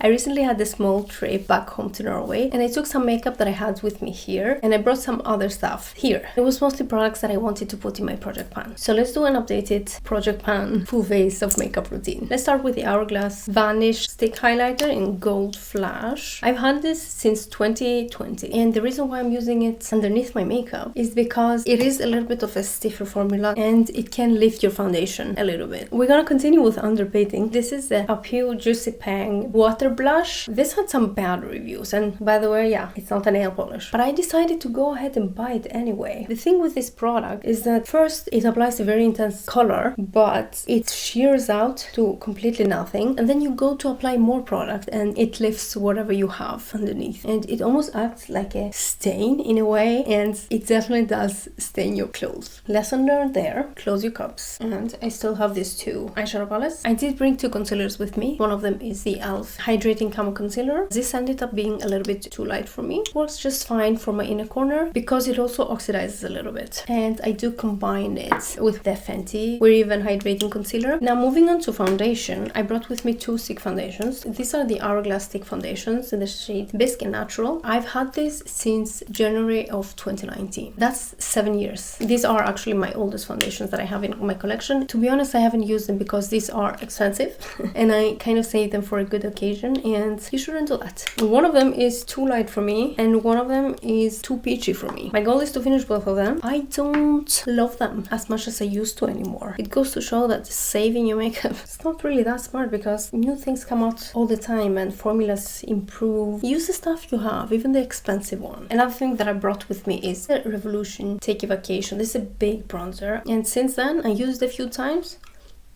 I recently had a small trip back home to Norway and I took some makeup that I had with me here and I brought some other stuff here. It was mostly products that I wanted to put in my project pan. So let's do an updated project pan full face of makeup routine. Let's start with the Hourglass Vanish Stick Highlighter in Gold Flash. I've had this since 2020 and the reason why I'm using it underneath my makeup is because it is a little bit of a stiffer formula and it can lift your foundation a little bit. We're gonna continue with underpainting. This is the Appeal Juicy Pang Water Blush. This had some bad reviews and by the way, yeah, it's not a nail polish. But I decided to go ahead and buy it anyway. The thing with this product is that first it applies a very intense color but it shears out to completely nothing and then you go to apply more product and it lifts whatever you have underneath and it almost acts like a stain in a way and it definitely does stain your clothes. Lesson learned there. Close your cups. And I still have these two eyeshadow palettes. I did bring two concealers with me. One of them is the e.l.f. Hydrating Camo Concealer. This ended up being a little bit too light for me. Works just fine for my inner corner because it also oxidizes a little bit. And I do combine it with the Fenty Wear Even Hydrating Concealer. Now moving on to foundation, I brought with me two stick foundations. These are the Hourglass stick foundations in the shade Biscuit Natural. I've had this since January of 2019. That's 7 years. These are actually my oldest foundations that I have in my collection. To be honest, I haven't used them because these are expensive and I kind of save them for a good occasion and you shouldn't do that. One of them is too light for me and one of them is too peachy for me. My goal is to finish both of them. I don't love them as much as I used to anymore. It goes to show that saving your makeup is not really that smart because new things come out all the time and formulas improve. Use the stuff you have, even the expensive one. Another thing that I brought with me is the Revolution Take a Vacation. This is a big bronzer and since then I used it a few times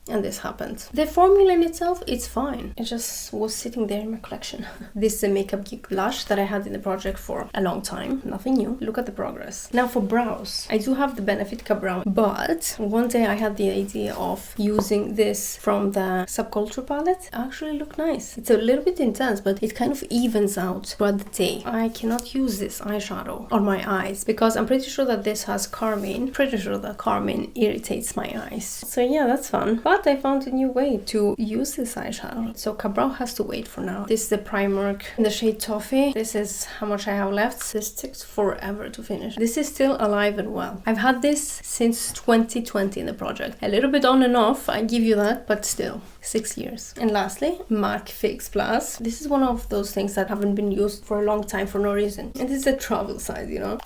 and this happened. The formula in itself, it's fine. It just was sitting there in my collection. This is a Makeup Geek blush that I had in the project for a long time. Nothing new. Look at the progress. Now for brows, I do have the Benefitka brow, but one day I had the idea of using this from the Subculture palette. It actually looked nice. It's a little bit intense, but it kind of evens out throughout the day. I cannot use this eyeshadow on my eyes because I'm pretty sure that this has carmine. Pretty sure that carmine irritates my eyes. So yeah, that's fun. But I found a new way to use this eyeshadow. So Ka-Brow has to wait for now. This is the Primark in the shade Toffee. This is how much I have left. This takes forever to finish. This is still alive and well. I've had this since 2020 in the project. A little bit on and off, I give you that, but still. 6 years. And lastly, MAC Fix Plus. This is one of those things that haven't been used for a long time for no reason. And this is the travel size, you know.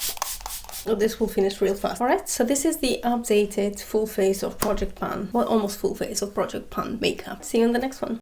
Oh, this will finish real fast. Alright, so this is the updated full face of Project Pan. Well, almost full face of Project Pan makeup. See you in the next one.